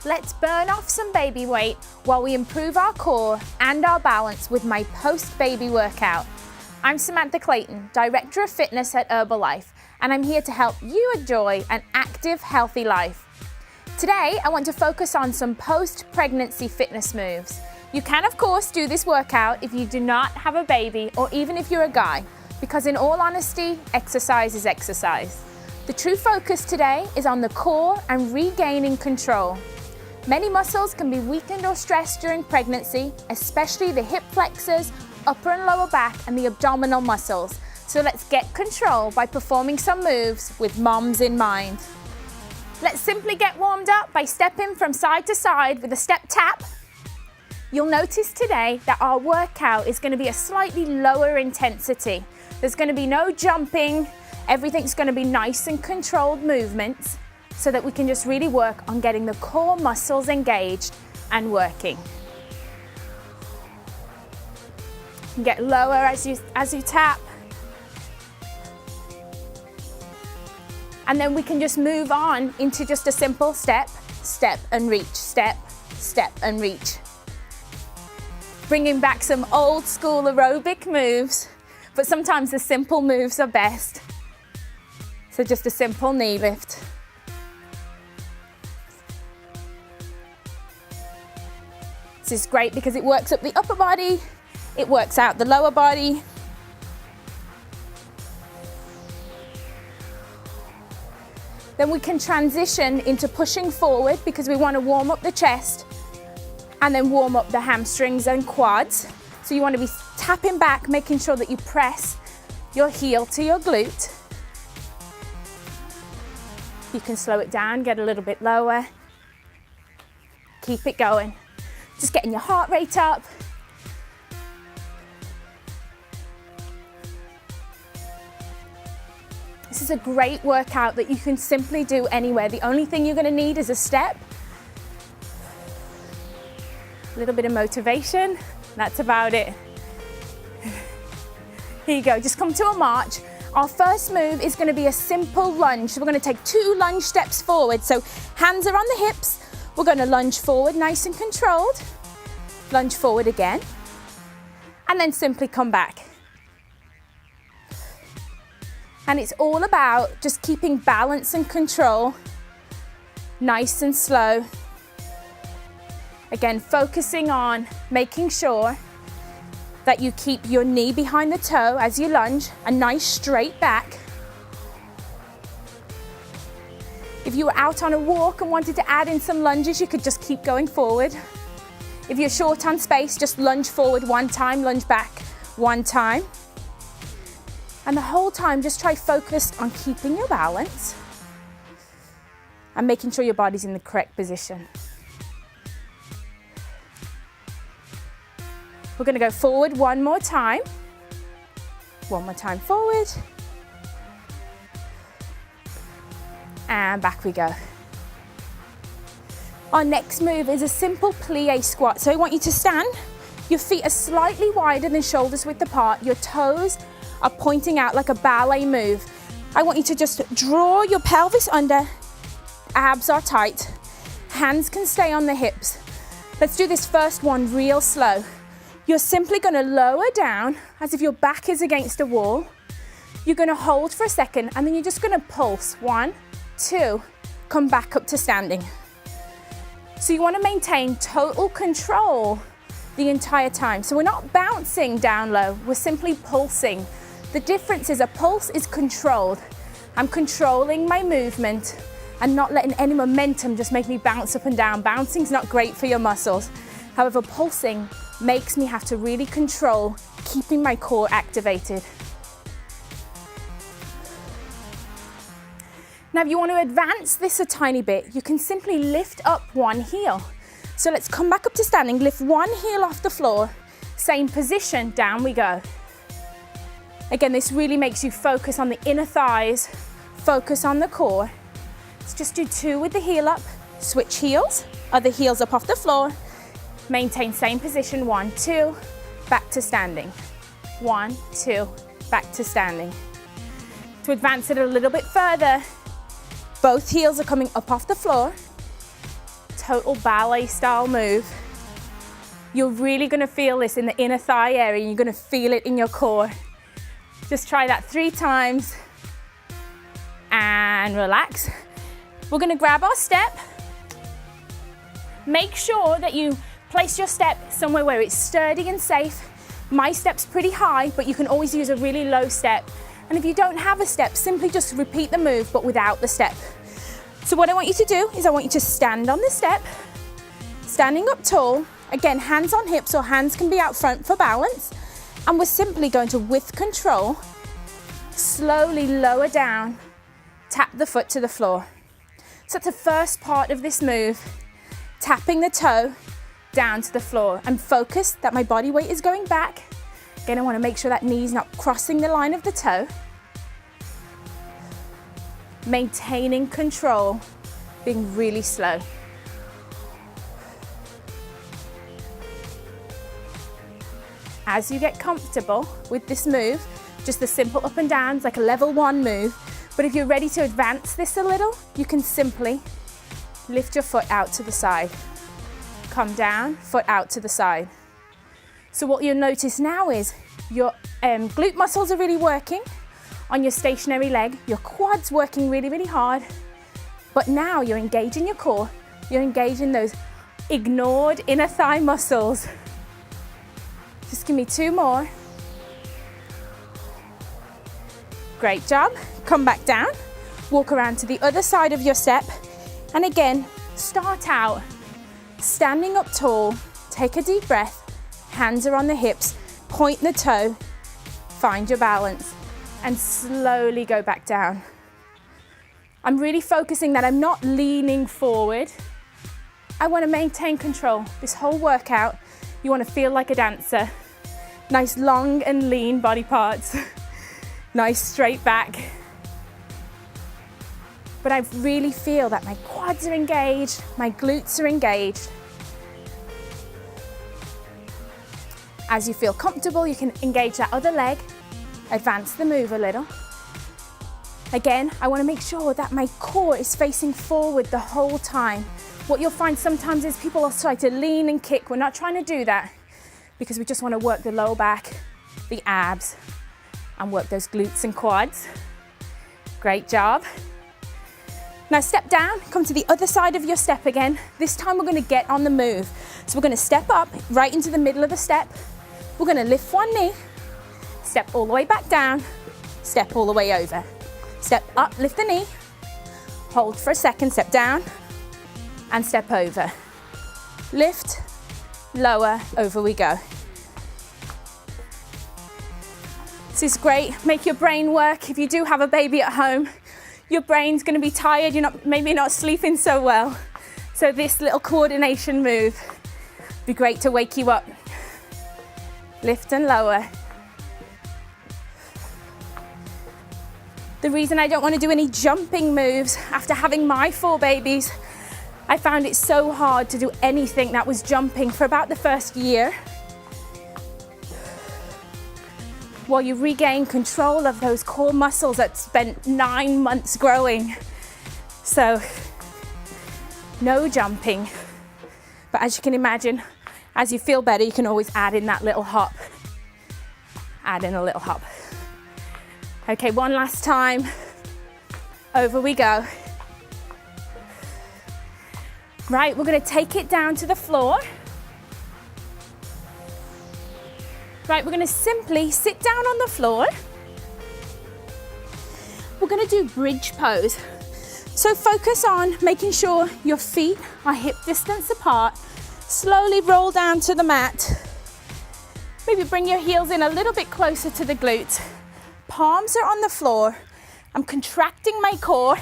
Let's burn off some baby weight while we improve our core and our balance with my post-baby workout. I'm Samantha Clayton, Director of Fitness at Herbalife, and I'm here to help you enjoy an active, healthy life. Today, I want to focus on some post-pregnancy fitness moves. You can, of course, do this workout if you do not have a baby or even if you're a guy, because in all honesty, exercise is exercise. The true focus today is on the core and regaining control. Many muscles can be weakened or stressed during pregnancy, especially the hip flexors, upper and lower back, and the abdominal muscles. So let's get control by performing some moves with moms in mind. Let's simply get warmed up by stepping from side to side with a step tap. You'll notice today that our workout is going to be a slightly lower intensity. There's going to be no jumping. Everything's going to be nice and controlled movements, so that we can just really work on getting the core muscles engaged and working. You can get lower as you tap. And then we can just move on into just a simple step, step and reach, step, step and reach. Bringing back some old school aerobic moves, but sometimes the simple moves are best. So just a simple knee lift. This is great because it works up the upper body, it works out the lower body. Then we can transition into pushing forward because we want to warm up the chest and then warm up the hamstrings and quads. So you want to be tapping back, making sure that you press your heel to your glute. You can slow it down, get a little bit lower. Keep it going. Just getting your heart rate up. This is a great workout that you can simply do anywhere. The only thing you're going to need is a step, a little bit of motivation. That's about it. Here you go, just come to a march. Our first move is going to be a simple lunge. So we're going to take 2 lunge steps forward. So hands are on the hips. We're going to lunge forward, nice and controlled. Lunge forward again. And then simply come back. And it's all about just keeping balance and control, nice and slow. Again, focusing on making sure that you keep your knee behind the toe as you lunge, a nice straight back. If you were out on a walk and wanted to add in some lunges, you could just keep going forward. If you're short on space, just lunge forward 1 time, lunge back 1 time. And the whole time, just try focused on keeping your balance and making sure your body's in the correct position. We're going to go forward 1 more time. 1 more time forward. And back we go. Our next move is a simple plie squat. So I want you to stand. Your feet are slightly wider than shoulders width apart. Your toes are pointing out like a ballet move. I want you to just draw your pelvis under. Abs are tight. Hands can stay on the hips. Let's do this first one real slow. You're simply going to lower down as if your back is against a wall. You're going to hold for a second and then you're just going to pulse. 1, 2, come back up to standing. So you want to maintain total control the entire time. So we're not bouncing down low, we're simply pulsing. The difference is a pulse is controlled. I'm controlling my movement and not letting any momentum just make me bounce up and down. Bouncing's not great for your muscles. However, pulsing makes me have to really control keeping my core activated. Now, if you want to advance this a tiny bit, you can simply lift up 1 heel. So let's come back up to standing, lift 1 heel off the floor, same position, down we go. Again, this really makes you focus on the inner thighs, focus on the core. Let's just do 2 with the heel up, switch heels, other heels up off the floor, maintain same position, 1, 2, back to standing. 1, 2, back to standing. To advance it a little bit further, both heels are coming up off the floor, total ballet style move. You're really gonna feel this in the inner thigh area, and you're gonna feel it in your core. Just try that 3 times and relax. We're gonna grab our step. Make sure that you place your step somewhere where it's sturdy and safe. My step's pretty high, but you can always use a really low step. And if you don't have a step, simply just repeat the move, but without the step. So what I want you to do is I want you to stand on the step, standing up tall. Again, hands on hips, or hands can be out front for balance. And we're simply going to, with control, slowly lower down, tap the foot to the floor. So that's the first part of this move, tapping the toe down to the floor. I'm focused that my body weight is going back. Again, I want to make sure that knee's not crossing the line of the toe. Maintaining control, being really slow. As you get comfortable with this move, just the simple up and downs, like a level 1 move. But if you're ready to advance this a little, you can simply lift your foot out to the side. Come down, foot out to the side. So what you'll notice now is your glute muscles are really working on your stationary leg. Your quads working really, really hard. But now you're engaging your core. You're engaging those ignored inner thigh muscles. Just give me 2 more. Great job. Come back down. Walk around to the other side of your step. And again, start out standing up tall. Take a deep breath. Hands are on the hips. Point the toe. Find your balance. And slowly go back down. I'm really focusing that I'm not leaning forward. I want to maintain control. This whole workout, you want to feel like a dancer. Nice long and lean body parts. Nice straight back. But I really feel that my quads are engaged, my glutes are engaged. As you feel comfortable, you can engage that other leg, advance the move a little. Again, I want to make sure that my core is facing forward the whole time. What you'll find sometimes is people will try to lean and kick. We're not trying to do that because we just want to work the lower back, the abs, and work those glutes and quads. Great job. Now step down, come to the other side of your step again. This time we're going to get on the move. So we're going to step up right into the middle of the step. We're going to lift one knee, step all the way back down, step all the way over. Step up, lift the knee, hold for a second, step down, and step over. Lift, lower, over we go. This is great. Make your brain work. If you do have a baby at home, your brain's going to be tired. You're maybe not sleeping so well. So this little coordination move would be great to wake you up. Lift and lower. The reason I don't want to do any jumping moves after having my 4 babies, I found it so hard to do anything that was jumping for about the first year. While you regain control of those core muscles that spent 9 months growing. So, no jumping. But as you can imagine, as you feel better, you can always add in that little hop. Add in a little hop. Okay, one last time. Over we go. Right, we're going to take it down to the floor. Right, we're going to simply sit down on the floor. We're going to do bridge pose. So focus on making sure your feet are hip distance apart. Slowly roll down to the mat. Maybe bring your heels in a little bit closer to the glutes. Palms are on the floor. I'm contracting my core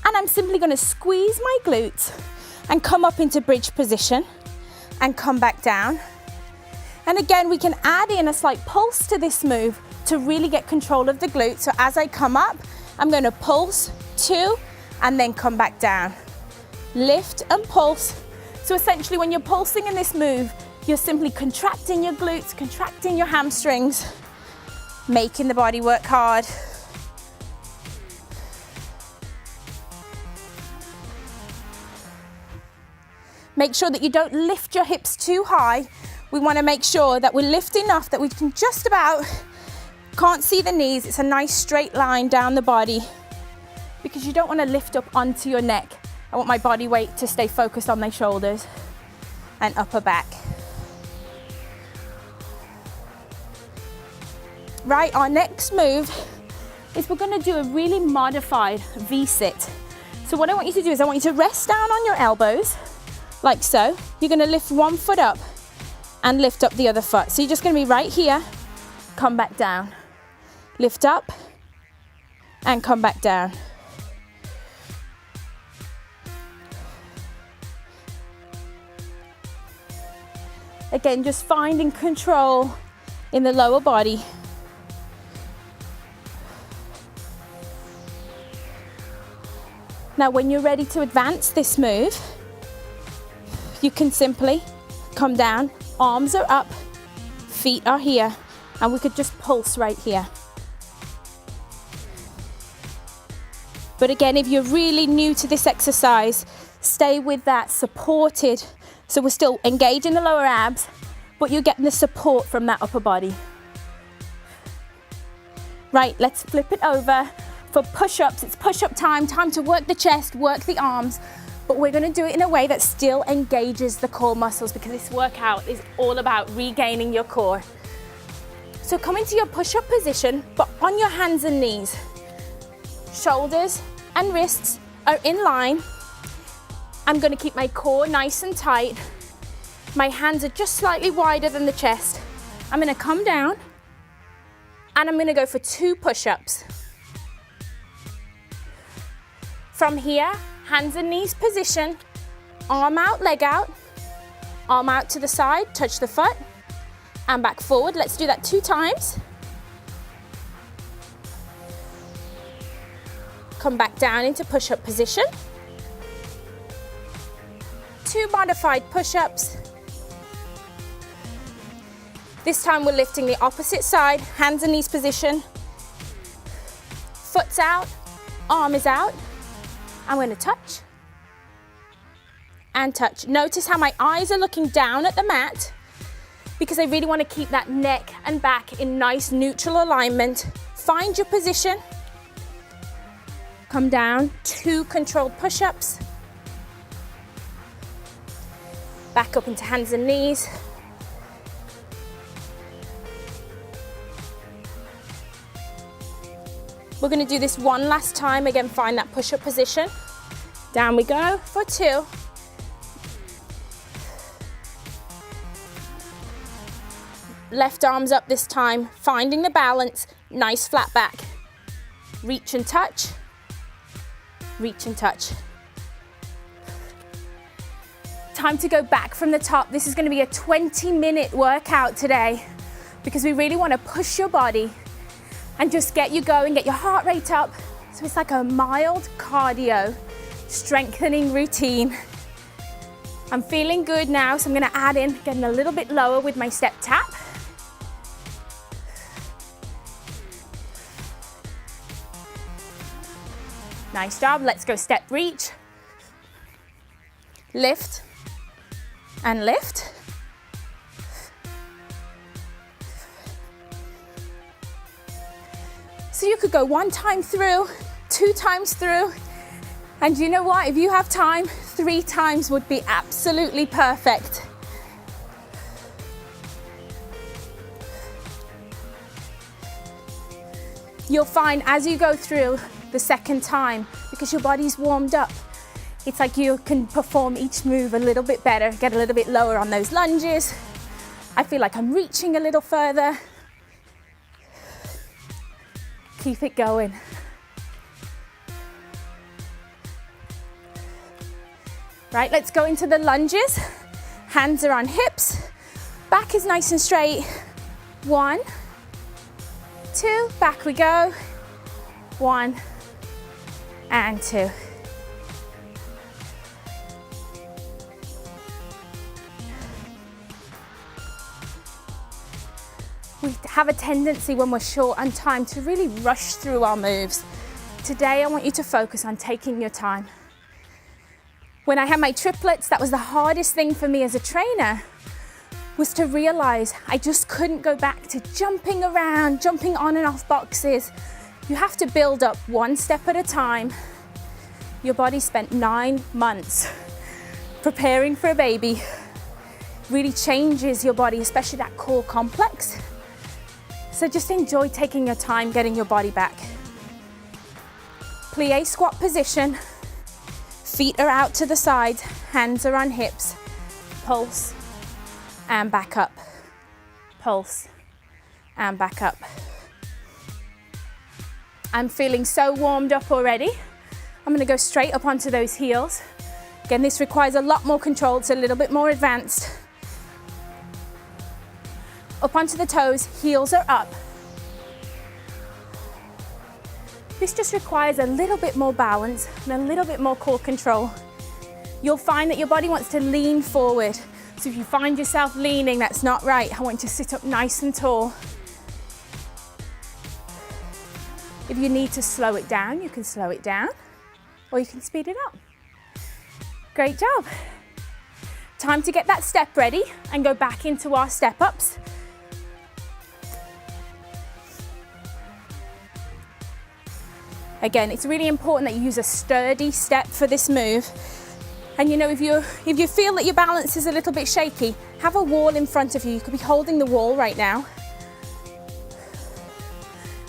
and I'm simply going to squeeze my glutes and come up into bridge position and come back down. And again, we can add in a slight pulse to this move to really get control of the glutes. So as I come up, I'm going to pulse 2 and then come back down. Lift and pulse. So essentially when you're pulsing in this move, you're simply contracting your glutes, contracting your hamstrings, making the body work hard. Make sure that you don't lift your hips too high. We want to make sure that we lift enough that we can just about, can't see the knees. It's a nice straight line down the body because you don't want to lift up onto your neck. I want my body weight to stay focused on my shoulders and upper back. Right, our next move is we're going to do a really modified V-sit. So what I want you to do is I want you to rest down on your elbows, like so. You're going to lift one foot up and lift up the other foot. So you're just going to be right here, come back down. Lift up and come back down. Again, just finding control in the lower body. Now, when you're ready to advance this move, you can simply come down, arms are up, feet are here, and we could just pulse right here. But again, if you're really new to this exercise, stay with that supported. So we're still engaging the lower abs, but you're getting the support from that upper body. Right, let's flip it over. For push-ups, it's push-up time to work the chest, work the arms, but we're gonna do it in a way that still engages the core muscles because this workout is all about regaining your core. So come into your push-up position, but on your hands and knees. Shoulders and wrists are in line. I'm gonna keep my core nice and tight. My hands are just slightly wider than the chest. I'm gonna come down and I'm gonna go for 2 push-ups. From here, hands and knees position, arm out, leg out, arm out to the side, touch the foot, and back forward. Let's do that 2 times. Come back down into push-up position. 2 modified push-ups. This time we're lifting the opposite side, hands and knees position. Foot's out, arm is out. I'm going to touch and touch. Notice how my eyes are looking down at the mat because I really want to keep that neck and back in nice neutral alignment. Find your position. Come down, 2 controlled push-ups. Back up into hands and knees. We're going to do this one last time. Again, find that push-up position. Down we go for 2. Left arm's up this time, finding the balance, nice flat back. Reach and touch, reach and touch. Time to go back from the top. This is going to be a 20-minute workout today because we really want to push your body and just get you going, get your heart rate up. So it's like a mild cardio, strengthening routine. I'm feeling good now, so I'm gonna add in, getting a little bit lower with my step tap. Nice job, let's go step reach. Lift and lift. So you could go 1 time through, 2 times through, and you know what? If you have time, 3 times would be absolutely perfect. You'll find as you go through the second time, because your body's warmed up, it's like you can perform each move a little bit better, get a little bit lower on those lunges. I feel like I'm reaching a little further. Keep it going. Right, let's go into the lunges. Hands are on hips. Back is nice and straight. 1, 2, back we go. 1 and 2. We have a tendency when we're short on time to really rush through our moves. Today I want you to focus on taking your time. When I had my triplets, that was the hardest thing for me as a trainer, was to realize I just couldn't go back to jumping around, jumping on and off boxes. You have to build up one step at a time. Your body spent 9 months preparing for a baby. Really changes your body, especially that core complex. So just enjoy taking your time getting your body back. Plie squat position. Feet are out to the sides, hands are on hips. Pulse and back up. Pulse and back up. I'm feeling so warmed up already. I'm gonna go straight up onto those heels. Again, this requires a lot more control. It's a little bit more advanced. Up onto the toes, heels are up. This just requires a little bit more balance and a little bit more core control. You'll find that your body wants to lean forward. So if you find yourself leaning, that's not right. I want you to sit up nice and tall. If you need to slow it down, you can slow it down, or you can speed it up. Great job. Time to get that step ready and go back into our step ups. Again, it's really important that you use a sturdy step for this move. And you know, if you feel that your balance is a little bit shaky, have a wall in front of you. You could be holding the wall right now.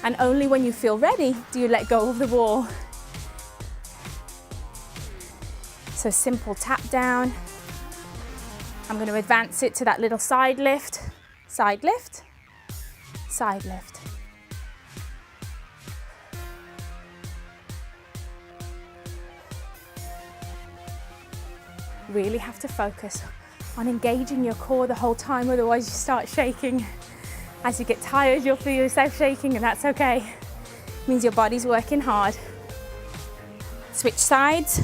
And only when you feel ready do you let go of the wall. So simple tap down. I'm going to advance it to that little side lift, side lift, side lift. Really have to focus on engaging your core the whole time, otherwise you start shaking. As you get tired, you'll feel yourself shaking, and that's okay. It means your body's working hard. Switch sides.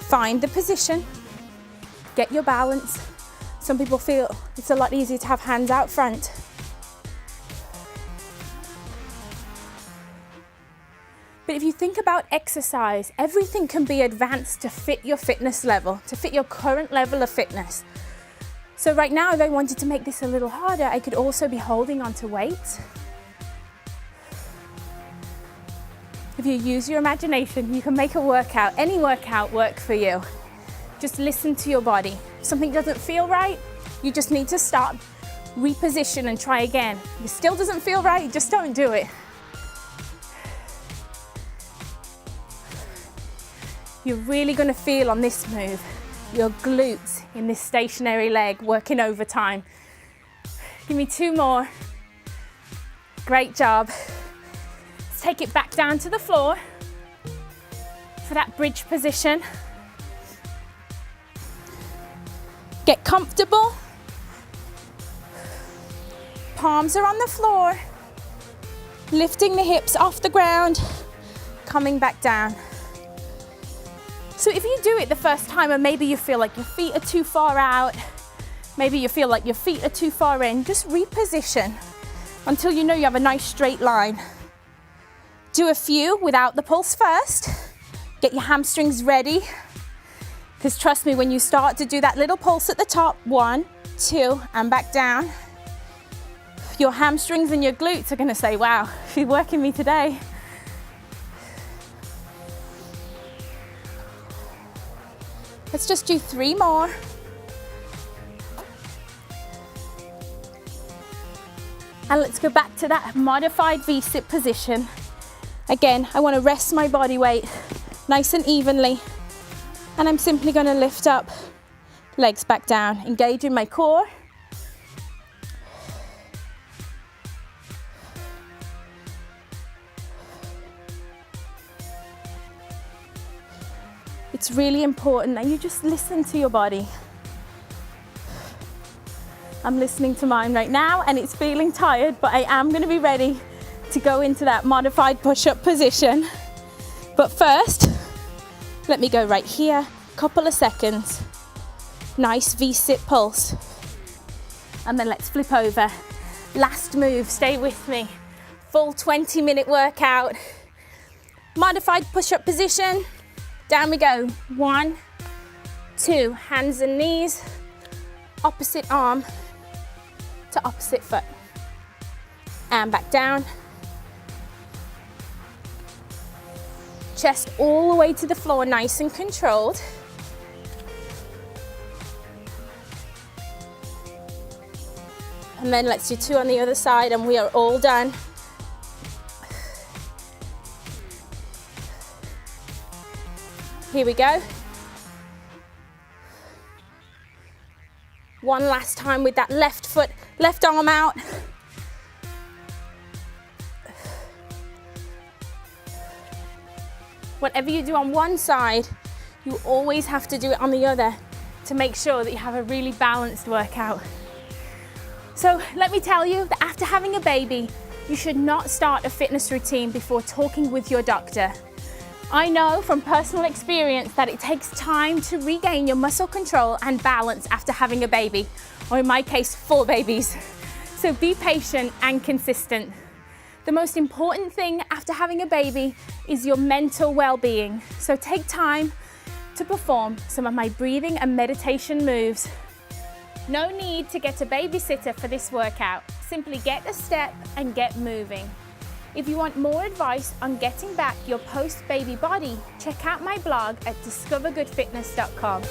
Find the position. Get your balance. Some people feel it's a lot easier to have hands out front. But if you think about exercise, everything can be advanced to fit your fitness level, to fit your current level of fitness. So right now, if I wanted to make this a little harder, I could also be holding onto weights. If you use your imagination, you can make a workout, any workout, work for you. Just listen to your body. If something doesn't feel right, you just need to stop, reposition and try again. If it still doesn't feel right, just don't do it. You're really going to feel on this move your glutes in this stationary leg working overtime. Give me 2 more. Great job. Let's take it back down to the floor for that bridge position. Get comfortable. Palms are on the floor. Lifting the hips off the ground, coming back down. So if you do it the first time and maybe you feel like your feet are too far out, maybe you feel like your feet are too far in, just reposition until you know you have a nice straight line. Do a few without the pulse first. Get your hamstrings ready. Because trust me, when you start to do that little pulse at the top, 1, 2, and back down, your hamstrings and your glutes are going to say, wow, she's working me today. Let's just do 3 more. And let's go back to that modified V-sit position. Again, I want to rest my body weight nice and evenly. And I'm simply going to lift up, legs back down, engaging my core. It's really important that you just listen to your body. I'm listening to mine right now and it's feeling tired, but I am going to be ready to go into that modified push-up position. But first, let me go right here, couple of seconds. Nice V-sit pulse. And then let's flip over. Last move, stay with me. Full 20-minute workout. Modified push-up position. Down we go. 1, 2, hands and knees, opposite arm to opposite foot. And back down. Chest all the way to the floor, nice and controlled. And then let's do 2 on the other side and we are all done. Here we go. One last time with that left foot, left arm out. Whatever you do on one side, you always have to do it on the other to make sure that you have a really balanced workout. So let me tell you that after having a baby, you should not start a fitness routine before talking with your doctor. I know from personal experience that it takes time to regain your muscle control and balance after having a baby, or in my case, 4 babies. So be patient and consistent. The most important thing after having a baby is your mental well-being. So take time to perform some of my breathing and meditation moves. No need to get a babysitter for this workout. Simply get a step and get moving. If you want more advice on getting back your post-baby body, check out my blog at discovergoodfitness.com.